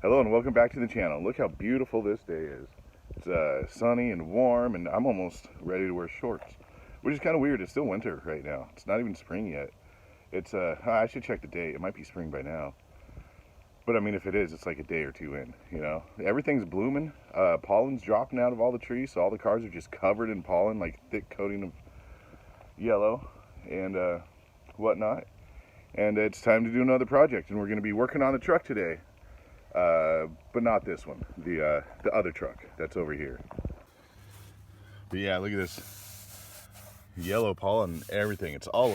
Hello and welcome back to the channel. Look how beautiful this day is. It's sunny and warm, and I'm almost ready to wear shorts, which is kind of weird. It's still winter right now. It's not even spring yet. I should check the date. It might be spring by now. But I mean, if it is, it's like a day or two in, you know. Everything's blooming. Pollen's dropping out of all the trees, so all the cars are just covered in pollen, like thick coating of yellow and whatnot. And it's time to do another project, and we're going to be working on the truck today. But not this one, the other truck that's over here. But yeah, look at this yellow pollen, everything. It's all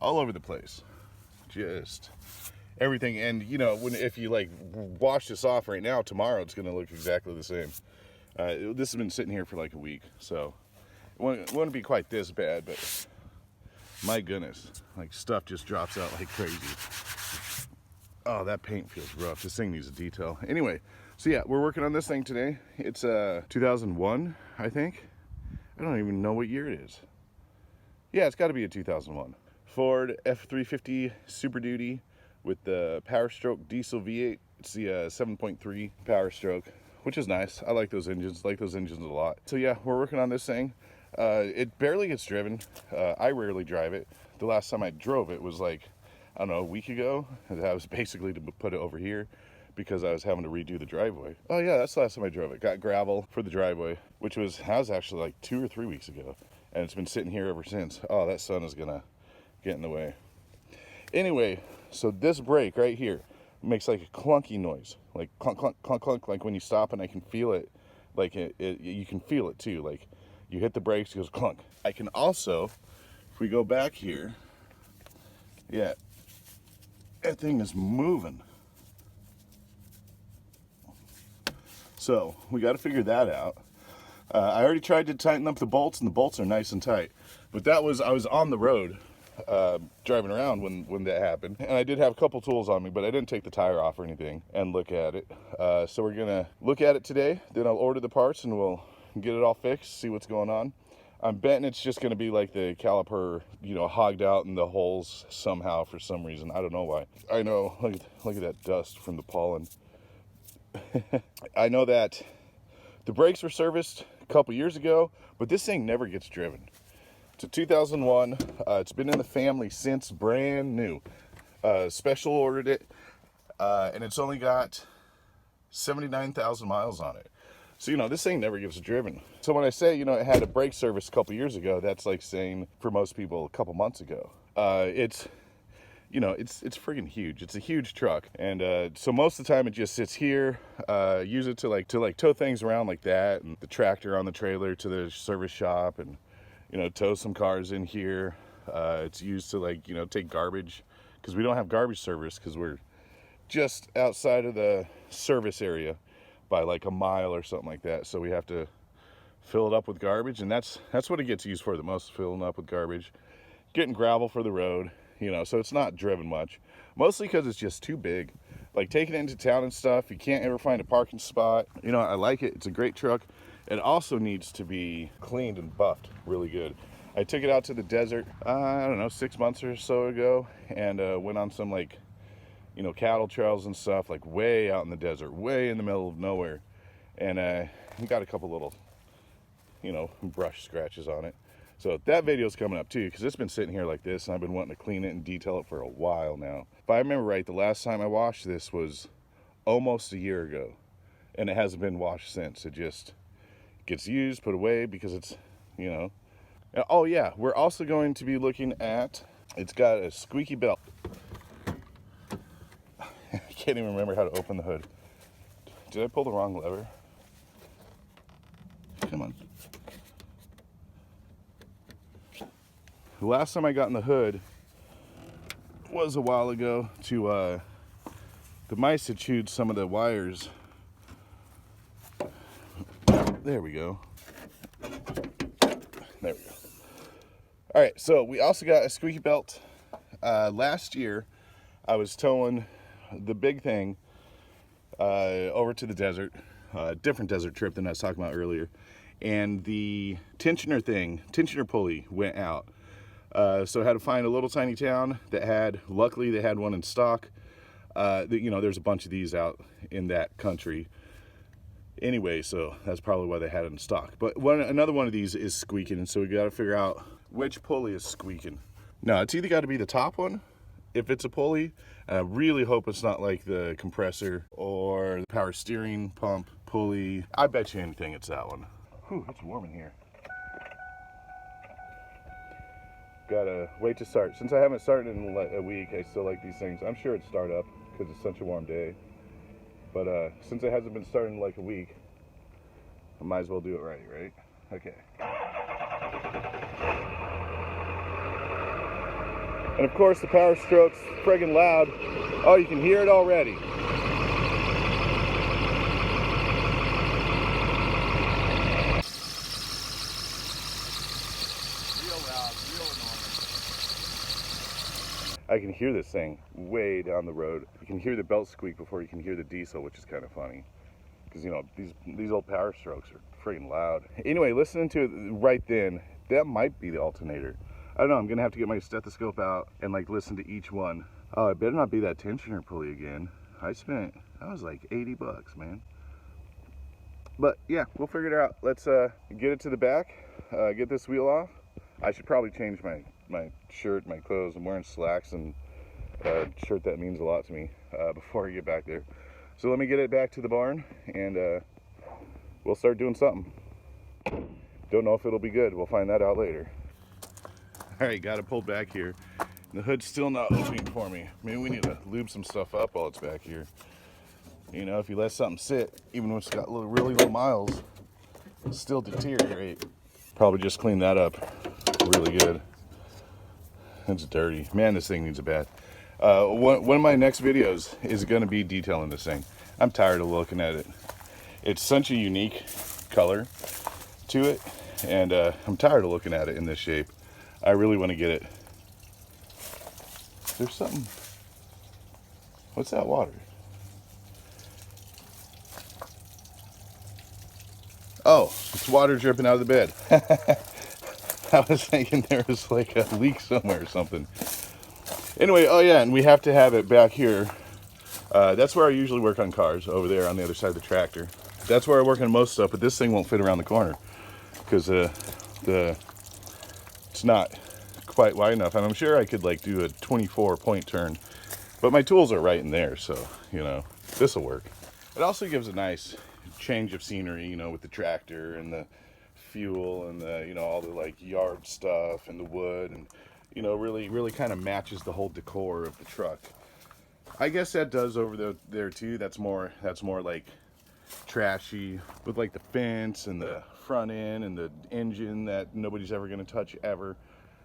over the place, just everything. And you know, if you like wash this off right now, tomorrow it's gonna look exactly the same. This has been sitting here for like a week, so it wouldn't be quite this bad, but my goodness, like stuff just drops out like crazy. Oh, that paint feels rough. This thing needs a detail. Anyway, so yeah, we're working on this thing today. It's 2001, I think. I don't even know what year it is. Yeah, it's got to be a 2001. Ford F-350 Super Duty with the Power Stroke diesel V8. It's the 7.3 Power Stroke, which is nice. I like those engines. I like those engines a lot. So yeah, we're working on this thing. It barely gets driven. I rarely drive it. The last time I drove it was like, I don't know, a week ago. That was basically to put it over here because I was having to redo the driveway. Oh yeah, that's the last time I drove it. Got gravel for the driveway, which was actually like 2 or 3 weeks ago. And it's been sitting here ever since. Oh, that sun is gonna get in the way. Anyway, so this brake right here makes like a clunky noise. Like clunk, clunk, clunk, clunk, like when you stop, and I can feel it. Like you can feel it too. Like you hit the brakes, it goes clunk. I can also, if we go back here, yeah, that thing is moving. So we got to figure that out. I already tried to tighten up the bolts, and the bolts are nice and tight. But I was on the road driving around when that happened, and I did have a couple tools on me, but I didn't take the tire off or anything and look at it. So we're gonna look at it today. Then I'll order the parts and we'll get it all fixed, see what's going on. I'm betting it's just going to be like the caliper, you know, hogged out in the holes somehow for some reason. I don't know why. I know, look at that dust from the pollen. I know that the brakes were serviced a couple years ago, but this thing never gets driven. It's a 2001. It's been in the family since brand new. Special ordered it, and it's only got 79,000 miles on it. So, you know, this thing never gets driven. So when I say, you know, it had a brake service a couple years ago, that's like saying for most people a couple months ago. It's friggin' huge. It's a huge truck. And so most of the time it just sits here. Use it to tow things around like that, and the tractor on the trailer to the service shop, and, you know, tow some cars in here. It's used to, like, you know, take garbage, because we don't have garbage service because we're just outside of the service area by like a mile or something like that, so we have to fill it up with garbage, and that's what it gets used for the most, filling up with garbage, getting gravel for the road, you know. So it's not driven much, mostly because it's just too big. Like taking it into town and stuff, you can't ever find a parking spot. You know, I like it. It's a great truck. It also needs to be cleaned and buffed really good. I took it out to the desert, I don't know, 6 months or so ago, and went on some, like, you know, cattle trails and stuff, like way out in the desert, way in the middle of nowhere. And got a couple little, you know, brush scratches on it. So that video's coming up too, because it's been sitting here like this, and I've been wanting to clean it and detail it for a while now. If I remember right, the last time I washed this was almost a year ago, and it hasn't been washed since. It just gets used, put away, because it's, you know. Oh yeah, we're also going to be looking at, it's got a squeaky belt. I can't even remember how to open the hood. Did I pull the wrong lever? Come on. The last time I got in the hood was a while ago. The mice had chewed some of the wires. There we go. There we go. All right, so we also got a squeaky belt. Last year, I was towing the big thing over to the desert, different desert trip than I was talking about earlier, and the tensioner pulley went out. So I had to find a little tiny town that luckily they had one in stock. You know, there's a bunch of these out in that country anyway, so that's probably why they had it in stock. But another one of these is squeaking, and so we got to figure out which pulley is squeaking. Now, it's either got to be the top one, if it's a pulley. I really hope it's not like the compressor or the power steering pump pulley. I bet you anything it's that one. Whew, it's warm in here. Gotta wait to start. Since I haven't started in a week, I still like these things. I'm sure it'd start up because it's such a warm day. But since it hasn't been starting in like a week, I might as well do it right? Okay. And of course the power stroke's friggin' loud. Oh, you can hear it already. I can hear this thing way down the road. You can hear the belt squeak before you can hear the diesel, which is kind of funny. Because, you know, these old power strokes are freaking loud. Anyway, listening to it right then, that might be the alternator. I don't know, I'm going to have to get my stethoscope out and, like, listen to each one. Oh, it better not be that tensioner pulley again. That was like 80 bucks, man. But, yeah, we'll figure it out. Let's get it to the back, get this wheel off. I should probably change my shirt, my clothes. I'm wearing slacks and a shirt that means a lot to me before I get back there. So let me get it back to the barn and we'll start doing something. Don't know if it'll be good. We'll find that out later. All right, got it pulled back here. The hood's still not opening for me. Maybe we need to lube some stuff up while it's back here. You know, if you let something sit, even when it's got really low miles, it'll still deteriorate. Probably just clean that up really good. It's dirty. Man, this thing needs a bath. One of my next videos is going to be detailing this thing. I'm tired of looking at it. It's such a unique color to it, and I'm tired of looking at it in this shape. I really want to get it. There's something. What's that water? Oh, it's water dripping out of the bed. I was thinking there was like a leak somewhere or something. Anyway, oh yeah, and we have to have it back here. That's where I usually work on cars, over there on the other side of the tractor. That's where I work on most stuff, but this thing won't fit around the corner because it's not quite wide enough. And I'm sure I could like do a 24-point turn, but my tools are right in there, so you know, this will work. It also gives a nice change of scenery, you know, with the tractor and the fuel and the, you know, all the like yard stuff and the wood, and you know, really kind of matches the whole decor of the truck. I guess that does over there too. That's more like trashy with like the fence and the front end and the engine that nobody's ever going to touch ever,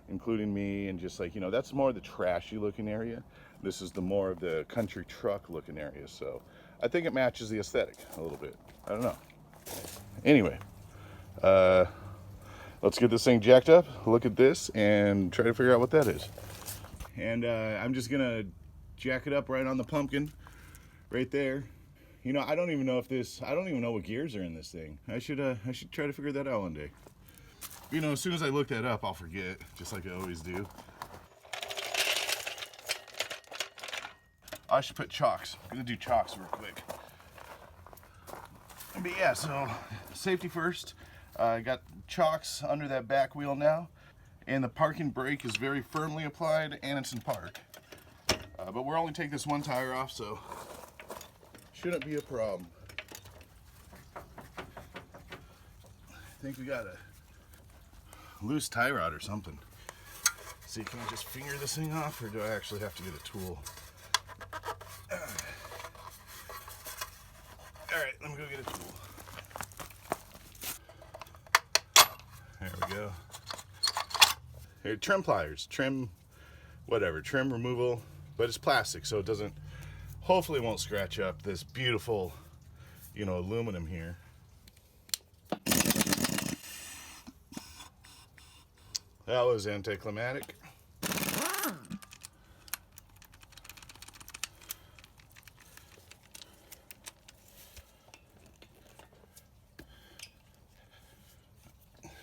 including me, and just like, you know, that's more the trashy looking area. This is the more of the country truck looking area, so I think it matches the aesthetic a little bit. I don't know. Anyway, let's get this thing jacked up, look at this, and try to figure out what that is. And I'm just gonna jack it up right on the pumpkin, right there. You know, I don't even know what gears are in this thing. I should try to figure that out one day. You know, as soon as I look that up, I'll forget, just like I always do. I should put chocks. I'm gonna do chocks real quick. But yeah, so safety first. I got chocks under that back wheel now, and the parking brake is very firmly applied, and it's in park. But we're only taking this one tire off, so shouldn't be a problem. I think we got a loose tie rod or something. See, can I just finger this thing off, or do I actually have to get a tool? Alright, let me go get a tool. There we go. Here, trim pliers, trim removal, but it's plastic, so it doesn't, hopefully won't scratch up this beautiful, you know, aluminum here. That was anticlimactic.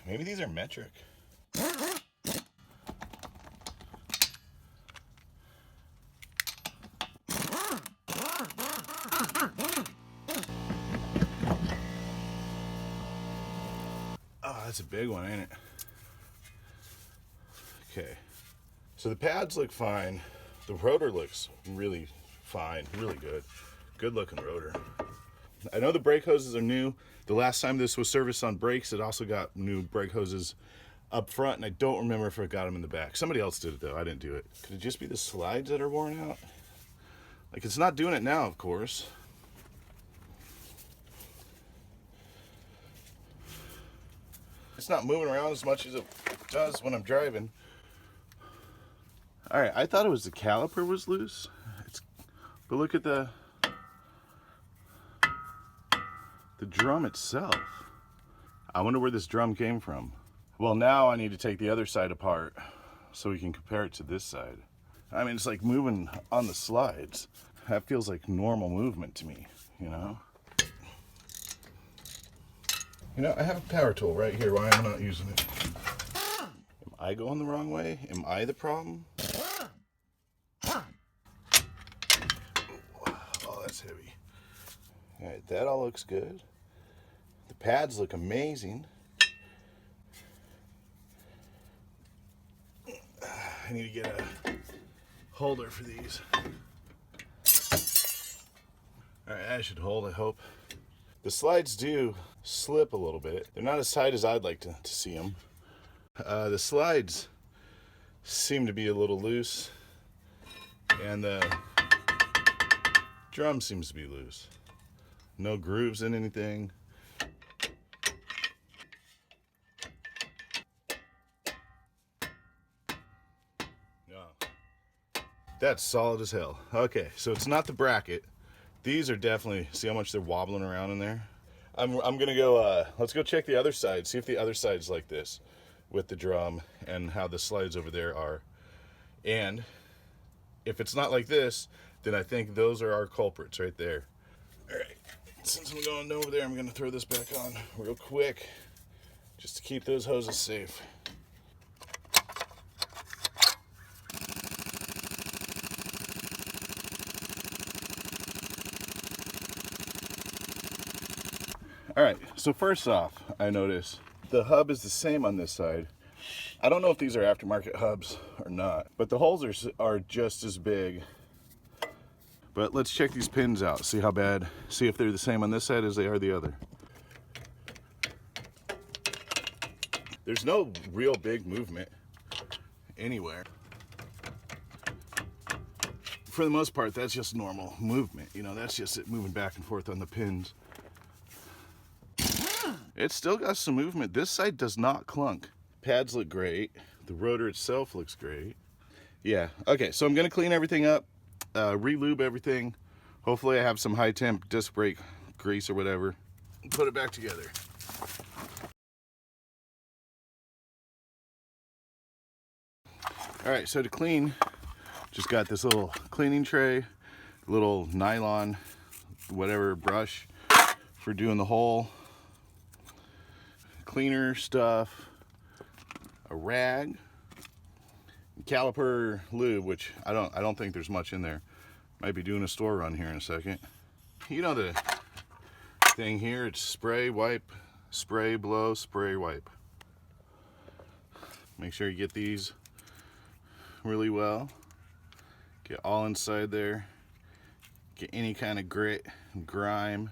Maybe these are metric. that's a big one, ain't it? Okay. So the pads look fine. The rotor looks really fine, really good. Good looking rotor. I know the brake hoses are new. The last time this was serviced on brakes, it also got new brake hoses up front, and I don't remember if it got them in the back. Somebody else did it though, I didn't do it. Could it just be the slides that are worn out? Like, it's not doing it now, of course. It's not moving around as much as it does when I'm driving. All right, I thought it was the caliper was loose. But look at the drum itself. I wonder where this drum came from. Well, now I need to take the other side apart so we can compare it to this side. I mean, it's like moving on the slides. That feels like normal movement to me, you know? You know, I have a power tool right here. Why am I not using it? Am I going the wrong way? Am I the problem? Oh, that's heavy. All right, that all looks good. The pads look amazing. I need to get a holder for these. All right, I should hold, I hope. The slides do slip a little bit. They're not as tight as I'd like to see them. The slides seem to be a little loose, and the drum seems to be loose. No grooves in anything. That's solid as hell. Okay, so it's not the bracket. These are definitely, see how much they're wobbling around in there? I'm gonna go, let's go check the other side, see if the other side's like this with the drum and how the slides over there are. And if it's not like this, then I think those are our culprits right there. All right, since I'm going over there, I'm gonna throw this back on real quick just to keep those hoses safe. All right, so first off, I notice the hub is the same on this side. I don't know if these are aftermarket hubs or not, but the holes are just as big. But let's check these pins out, see how bad, see if they're the same on this side as they are the other. There's no real big movement anywhere. For the most part, that's just normal movement. You know, that's just it moving back and forth on the pins. It's still got some movement. This side does not clunk. Pads look great. The rotor itself looks great. Yeah, okay, so I'm gonna clean everything up, re-lube everything. Hopefully I have some high temp disc brake grease or whatever. Put it back together. All right, so to clean, just got this little cleaning tray, little nylon, whatever brush for doing the whole cleaner stuff, a rag, caliper lube, which I don't think there's much in there. Might be doing a store run here in a second. You know the thing here, it's spray, wipe, spray, blow, spray, wipe. Make sure you get these really well. Get all inside there. Get any kind of grit, grime.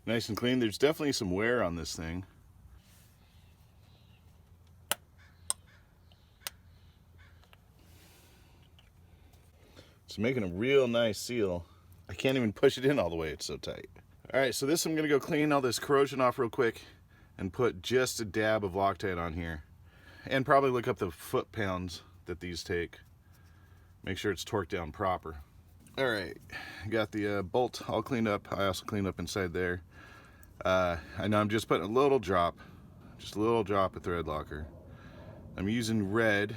Nice and clean. There's definitely some wear on this thing. It's making a real nice seal. I can't even push it in all the way, it's so tight. All right, so this I'm gonna go clean all this corrosion off real quick and put just a dab of Loctite on here. And probably look up the foot pounds that these take. Make sure it's torqued down proper. All right, got the bolt all cleaned up. I also cleaned up inside there. I know I'm just putting a little drop, just a little drop of thread locker. I'm using red,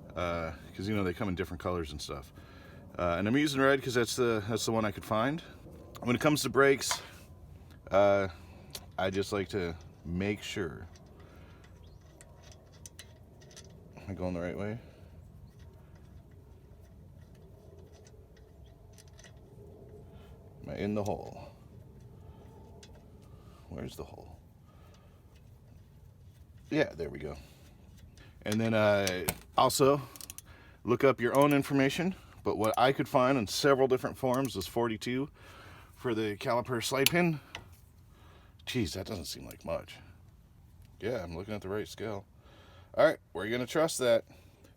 because you know they come in different colors and stuff. And I'm using red because that's the one I could find. When it comes to brakes, I just like to make sure. Am I going the right way? Am I in the hole? Where's the hole? Yeah, there we go. And then also look up your own information, but what I could find on several different forums was 42 for the caliper slide pin. Geez, that doesn't seem like much. Yeah, I'm looking at the right scale. All right, we're gonna trust that.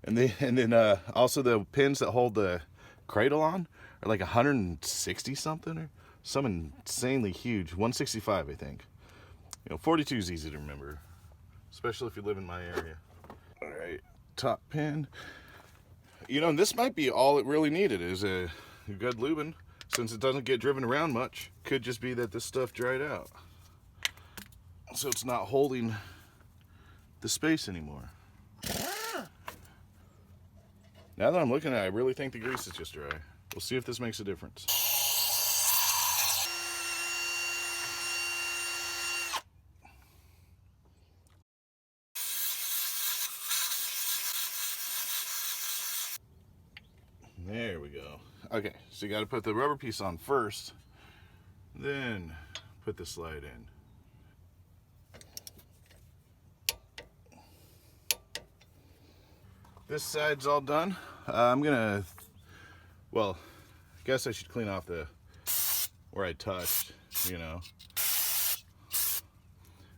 And then also the pins that hold the cradle on are like 160 something or some insanely huge. 165, I think. 42 is easy to remember, especially if you live in my area. All right, top pin. And this might be all it really needed is a good lubing, since it doesn't get driven around much. Could just be that this stuff dried out, so it's not holding the space anymore. Now that I'm looking at it, I really think the grease is just dry. We'll see if this makes a difference. There we go. Okay, so you got to put the rubber piece on first, then put the slide in. This side's all done. I'm gonna, well, I guess I should clean off where I touched,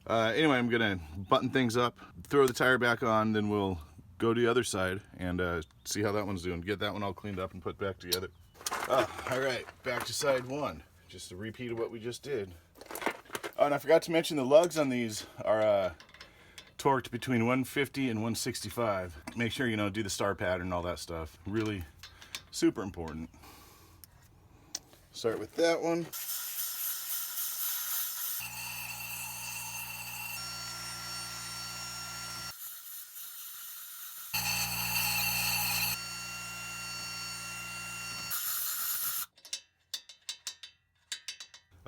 Anyway, I'm gonna button things up, throw the tire back on, then we'll go to the other side and see how that one's doing. Get that one all cleaned up and put back together. All right, back to side one. Just a repeat of what we just did. Oh, and I forgot to mention the lugs on these are torqued between 150 and 165. Make sure, do the star pattern and all that stuff. Really super important. Start with that one.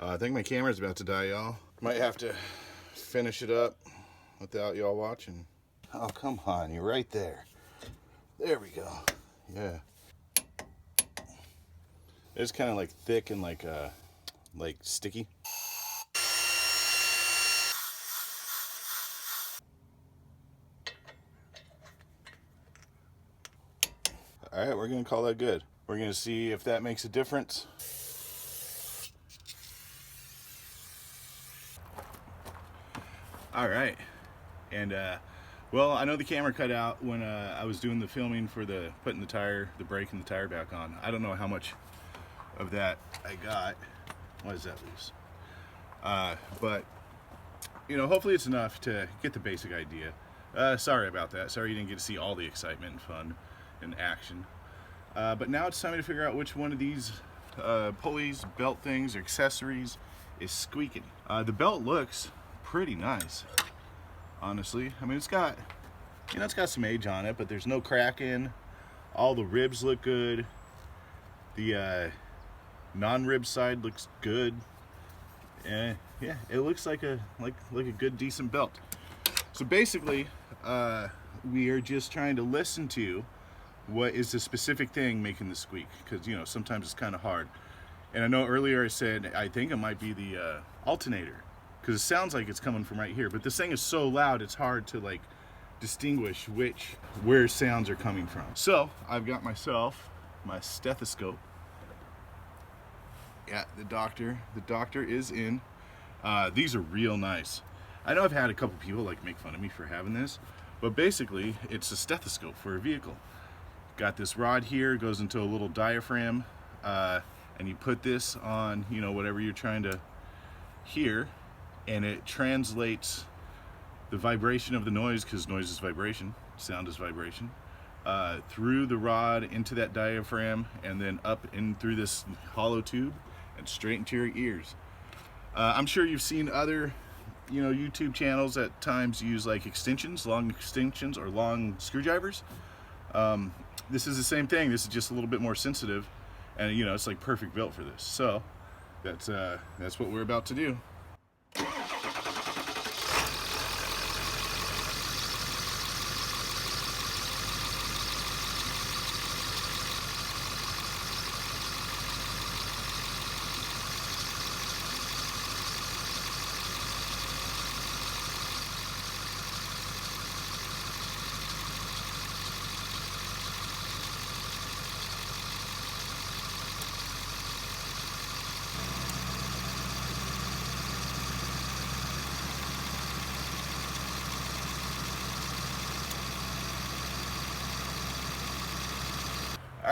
I think my camera's about to die, y'all. Might have to finish it up without y'all watching. Oh, come on, you're right there. There we go. Yeah. It's kind of like thick and like sticky. All right, we're gonna call that good. We're gonna see if that makes a difference. All right, and well, I know the camera cut out when I was doing the filming for putting the brake and the tire back on. I don't know how much of that I got. Why is that loose? But hopefully it's enough to get the basic idea. Sorry about that. Sorry you didn't get to see all the excitement and fun and action. But now it's time to figure out which one of these pulleys, belt things, or accessories is squeaking. The belt looks pretty nice, honestly. I mean, it's got some age on it, but there's no cracking. All the ribs look good. The non-rib side looks good. Yeah, it looks like a good decent belt. So basically, we are just trying to listen to what is the specific thing making the squeak, because sometimes it's kind of hard. And I know earlier I said I think it might be the alternator, because it sounds like it's coming from right here, but this thing is so loud it's hard to distinguish where sounds are coming from. So I've got myself my stethoscope. Yeah, the doctor is in. These are real nice. I know I've had a couple people make fun of me for having this, but basically it's a stethoscope for a vehicle. Got this rod here, goes into a little diaphragm, and you put this on whatever you're trying to hear, and it translates the vibration of the noise, because noise is vibration, sound is vibration, through the rod into that diaphragm, and then up in through this hollow tube and straight into your ears. I'm sure you've seen other YouTube channels at times use extensions, long extensions, or long screwdrivers. This is the same thing. This is just a little bit more sensitive, and it's perfect built for this. So that's what we're about to do.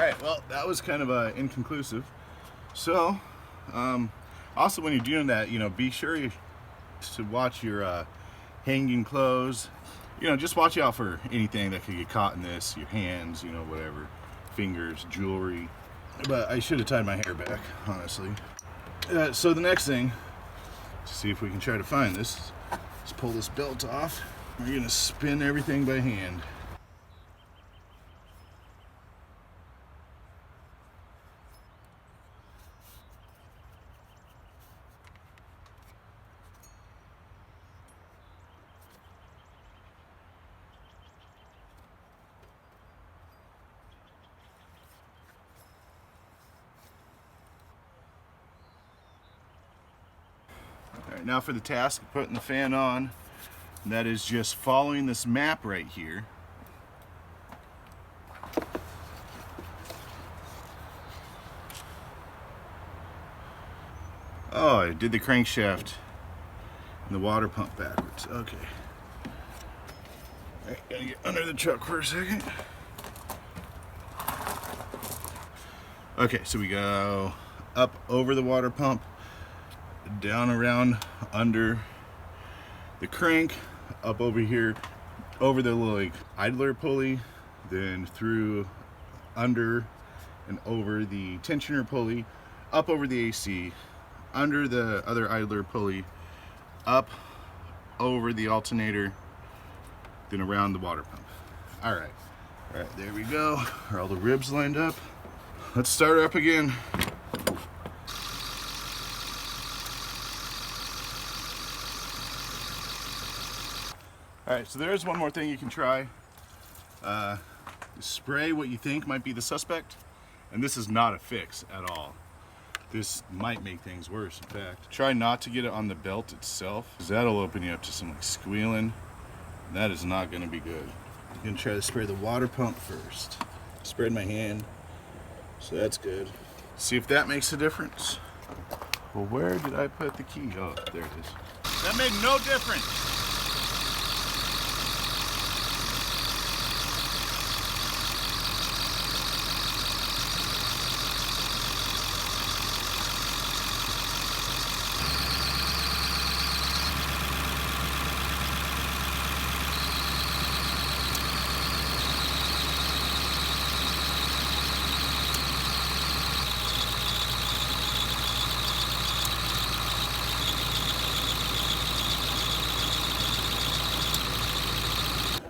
right, well, that was kind of inconclusive. So, also when you're doing that, you know, be sure to watch your hanging clothes. You know, just watch out for anything that could get caught in this, your hands, you know, whatever, fingers, jewelry. But I should have tied my hair back, honestly. So the next thing, to see if we can try to find this, let's pull this belt off. We're gonna spin everything by hand. All right, now for the task of putting the fan on. And that is just following this map right here. Oh, I did the crankshaft and the water pump backwards. Okay. All right, gotta get under the truck for a second. Okay, so we go up over the water pump, down around under the crank, up over here, over the little like idler pulley, then through under and over the tensioner pulley, up over the AC, under the other idler pulley, up over the alternator, then around the water pump. All right, there we go. Are all the ribs lined up? Let's start her up again. All right, so there's one more thing you can try. Spray what you think might be the suspect, and this is not a fix at all. This might make things worse, in fact. Try not to get it on the belt itself, because that'll open you up to some like squealing. That is not gonna be good. I'm gonna try to spray the water pump first. Sprayed my hand, so that's good. See if that makes a difference. Well, where did I put the key? Oh, there it is. That made no difference.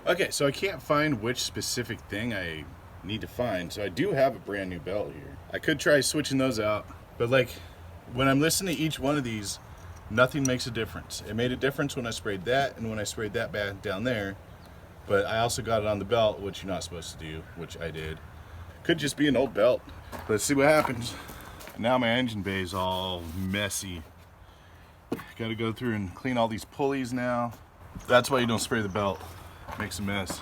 Okay, so I can't find which specific thing I need to find, so I do have a brand new belt here. I could try switching those out, but like when I'm listening to each one of these, nothing makes a difference. It made a difference when I sprayed that and when I sprayed that back down there, but I also got it on the belt, which you're not supposed to do, which I did. Could just be an old belt. Let's see what happens. Now my engine bay is all messy. Got to go through and clean all these pulleys now. That's why you don't spray the belt. Makes a mess.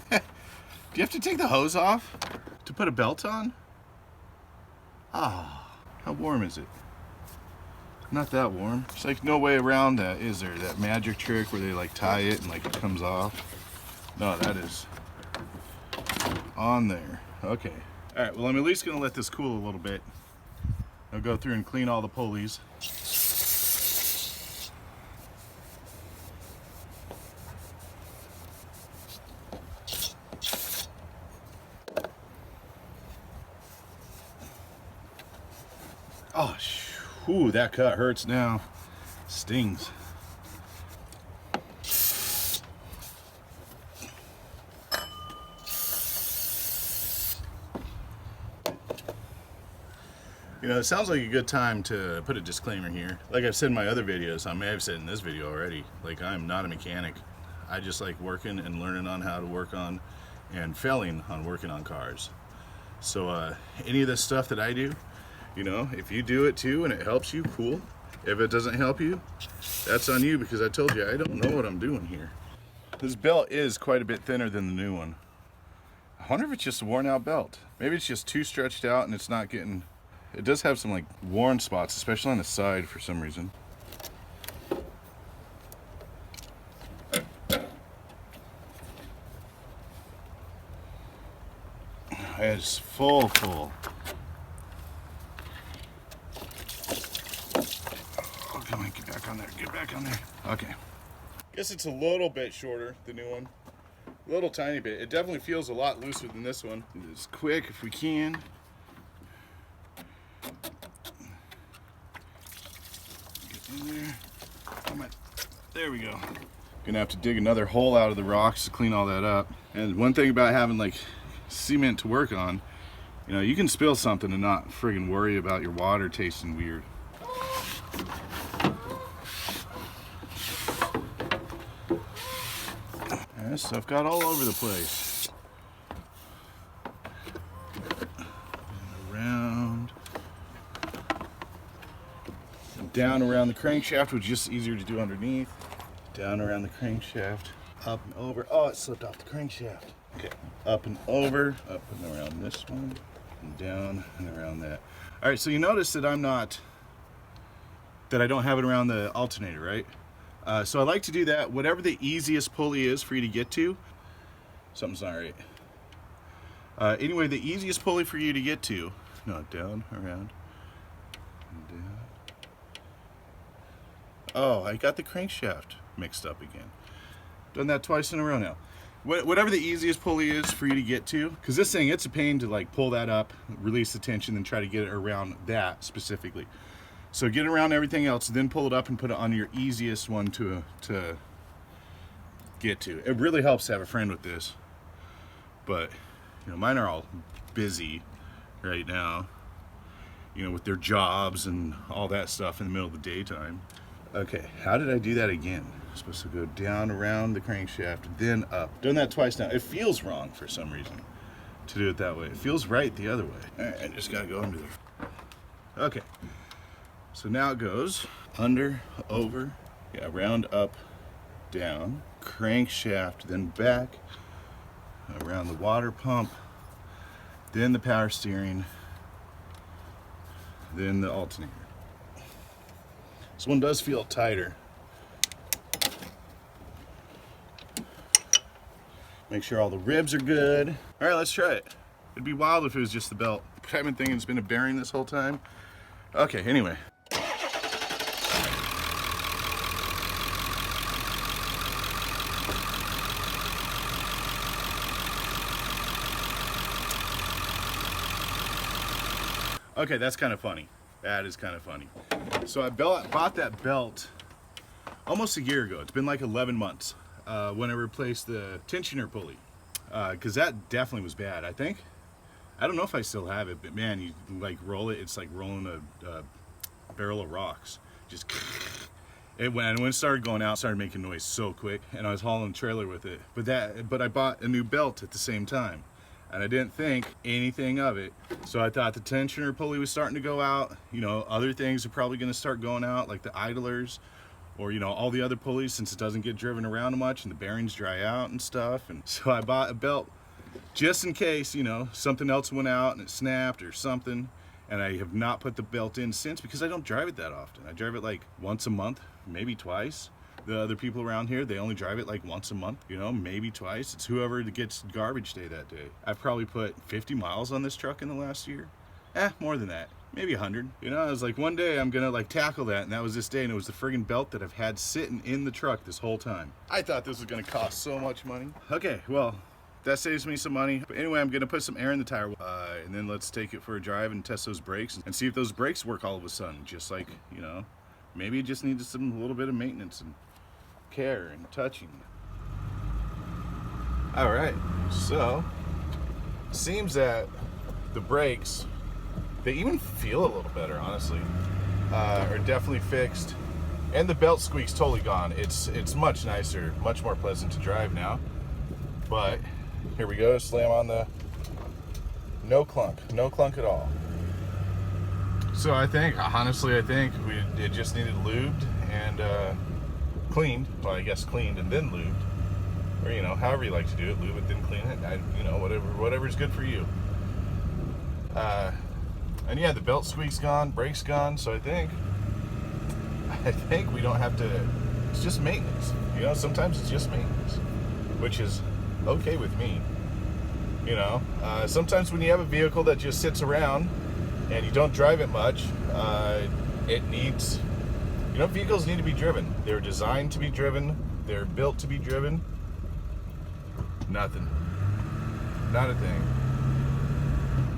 Do you have to take the hose off to put a belt on? Ah, how warm is it? Not that warm. There's like no way around that, is there? That magic trick where they like tie it and like it comes off. No, that is on there. Okay. All right, well, I'm at least gonna let this cool a little bit. I'll go through and clean all the pulleys. Oh, whew, that cut hurts now. Stings. You know, it sounds like a good time to put a disclaimer here. Like I've said in my other videos, I may have said in this video already, like I'm not a mechanic. I just like working and learning on how to work on and failing on working on cars. So any of this stuff that I do, you know, if you do it too and it helps you, cool. If it doesn't help you, that's on you, because I told you I don't know what I'm doing here. This belt is quite a bit thinner than the new one. I wonder if it's just a worn out belt. Maybe it's just too stretched out and it's not getting It does have some like worn spots, especially on the side for some reason. It's full. Oh, come on, get back on there, get back on there. Okay. Guess it's a little bit shorter, the new one. A little tiny bit. It definitely feels a lot looser than this one. It's quick if we can. Get in there. Come on. There we go. Gonna have to dig another hole out of the rocks to clean all that up. And one thing about having like cement to work on, you know, you can spill something and not friggin' worry about your water tasting weird. And this stuff got all over the place. And around. And down around the crankshaft, which is just easier to do underneath. Down around the crankshaft. Up and over. Oh, it slipped off the crankshaft. Okay. Up and over. Up and around this one. And down and around that. All right, so you notice that I don't have it around the alternator, right? So I like to do that. Whatever the easiest pulley is for you to get to, something's not right. Anyway, the easiest pulley for you to get to, no, down, around, and down. Oh, I got the crankshaft mixed up again. Done that twice in a row now. Whatever the easiest pulley is for you to get to, because this thing, it's a pain to like pull that up, release the tension, then try to get it around that specifically. So get it around everything else, then pull it up and put it on your easiest one to get to. It really helps to have a friend with this. But, you know, mine are all busy right now, you know, with their jobs and all that stuff in the middle of the daytime. Okay, how did I do that again? I'm supposed to go down around the crankshaft, then up. Done that twice now. It feels wrong for some reason to do it that way. It feels right the other way. All right, I just gotta go under there. Okay. So now it goes under, over, yeah, round, up, down, crankshaft, then back, around the water pump, then the power steering, then the alternator. This one does feel tighter. Make sure all the ribs are good. All right, let's try it. It'd be wild if it was just the belt. I've been thinking it's been a bearing this whole time. Okay, anyway. Okay, that's kind of funny. That is kind of funny. So I bought that belt almost a year ago. It's been like 11 months when I replaced the tensioner pulley. Because that definitely was bad, I think. I don't know if I still have it, but man, you like roll it, it's like rolling a barrel of rocks. Just when it started going out, it started making noise so quick, and I was hauling a trailer with it. But I bought a new belt at the same time. And I didn't think anything of it. So I thought the tensioner pulley was starting to go out. You know, other things are probably gonna start going out, like the idlers, or you know, all the other pulleys, since it doesn't get driven around much and the bearings dry out and stuff. And so I bought a belt just in case, you know, something else went out and it snapped or something. And I have not put the belt in since because I don't drive it that often. I drive it like once a month, maybe twice. The other people around here, they only drive it like once a month, you know, maybe twice. It's whoever gets garbage day that day. I've probably put 50 miles on this truck in the last year. More than that, maybe 100. You know, I was like, one day I'm gonna like tackle that, and that was this day, and it was the friggin' belt that I've had sitting in the truck this whole time. I thought this was gonna cost so much money. Okay, well, that saves me some money. But anyway, I'm gonna put some air in the tire, and then let's take it for a drive and test those brakes and see if those brakes work all of a sudden. Just like, you know, maybe it just needs a little bit of maintenance and care and touching. All right, so seems that the brakes, they even feel a little better, honestly, are definitely fixed, and the belt squeak's totally gone. It's much nicer, much more pleasant to drive now. But here we go, slam on the no clunk at all. So honestly I think it just needed lubed and cleaned. Well, I guess cleaned and then lubed, or you know, however you like to do it, lube it then clean it. You know, whatever's good for you. I And yeah, the belt squeak's gone, brake's gone, so I think we don't have to, it's just maintenance. You know, sometimes it's just maintenance, which is okay with me. You know, sometimes when you have a vehicle that just sits around and you don't drive it much, it needs, you know, vehicles need to be driven. They're designed to be driven. They're built to be driven. Nothing. Not a thing.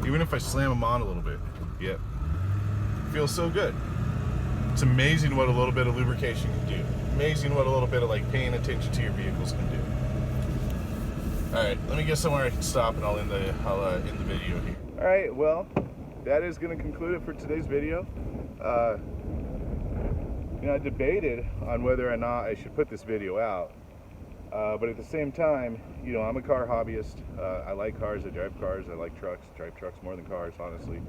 Even if I slam them on a little bit, yep. Feels so good. It's amazing what a little bit of lubrication can do. Amazing what a little bit of like paying attention to your vehicles can do. All right, let me get somewhere I can stop and I'll end the video here. All right, well, that is going to conclude it for today's video. You know, I debated on whether or not I should put this video out, but at the same time, you know, I'm a car hobbyist. I like cars. I drive cars. I like trucks. I drive trucks more than cars, honestly.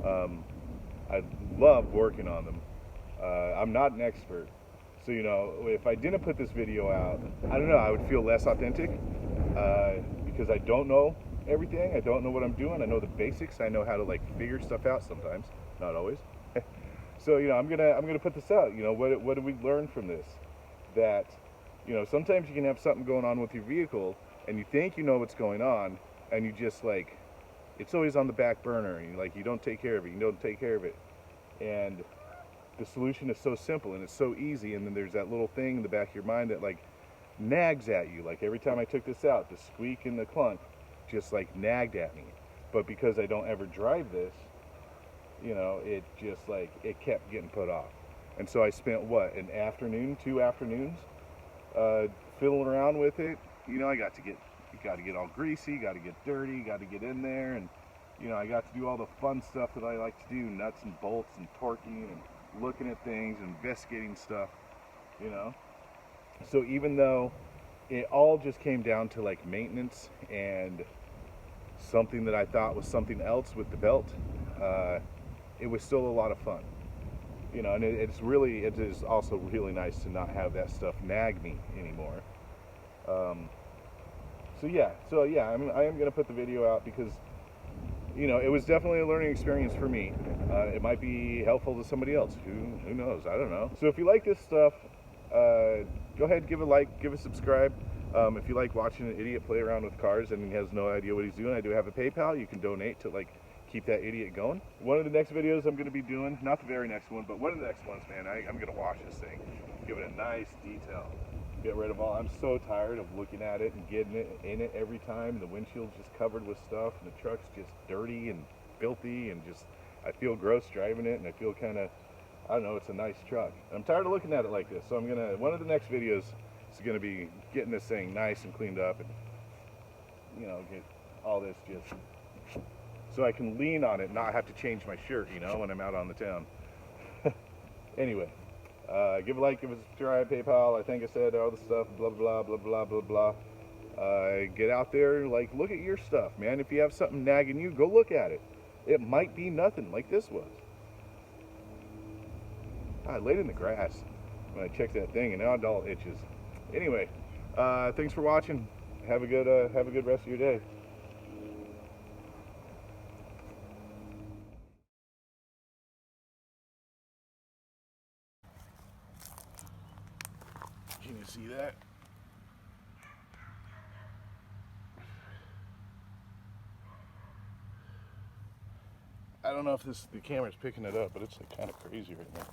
I love working on them. I'm not an expert, so you know, if I didn't put this video out, I don't know, I would feel less authentic. Because I don't know everything. I don't know what I'm doing. I know the basics. I know how to like figure stuff out sometimes, not always. So you know, I'm gonna put this out. You know, what do we learn from this? That, you know, sometimes you can have something going on with your vehicle, and you think you know what's going on, and you just like, it's always on the back burner, and you don't take care of it. You don't take care of it, and the solution is so simple and it's so easy. And then there's that little thing in the back of your mind that like nags at you. Like every time I took this out, the squeak and the clunk just like nagged at me. But because I don't ever drive this, you know, it just like, it kept getting put off. And so I spent what, an afternoon, 2 afternoons fiddling around with it. You know, you got to get all greasy, got to get dirty, got to get in there, and you know, I got to do all the fun stuff that I like to do, nuts and bolts and torquing and looking at things and investigating stuff, you know. So even though it all just came down to like maintenance and something that I thought was something else with the belt, it was still a lot of fun, you know. And it is also really nice to not have that stuff nag me anymore. So yeah, I am gonna put the video out because, you know, it was definitely a learning experience for me. It might be helpful to somebody else. Who knows? I don't know. So if you like this stuff, go ahead, give a like, give a subscribe. If you like watching an idiot play around with cars and he has no idea what he's doing, I do have a PayPal. You can donate to like keep that idiot going. One of the next videos I'm going to be doing, not the very next one, but one of the next ones, man, I'm going to wash this thing, give it a nice detail, get rid of all. I'm so tired of looking at it and getting it in it every time. The windshield's just covered with stuff, and the truck's just dirty and filthy, and just, I feel gross driving it, and I feel kind of, I don't know, it's a nice truck. And I'm tired of looking at it like this, so I'm gonna, one of the next videos is gonna be getting this thing nice and cleaned up, and, you know, get all this just, so I can lean on it and not have to change my shirt, you know, when I'm out on the town. Anyway, give a like, give a subscribe, PayPal, I think I said all the stuff, blah, blah, blah, blah, blah, blah. Get out there, like, look at your stuff, man. If you have something nagging you, go look at it. It might be nothing like this was. I laid in the grass when I checked that thing, and now it all itches. Anyway, thanks for watching. Have a good rest of your day. Can you see that? I don't know if the camera's picking it up, but it's like kind of crazy right now.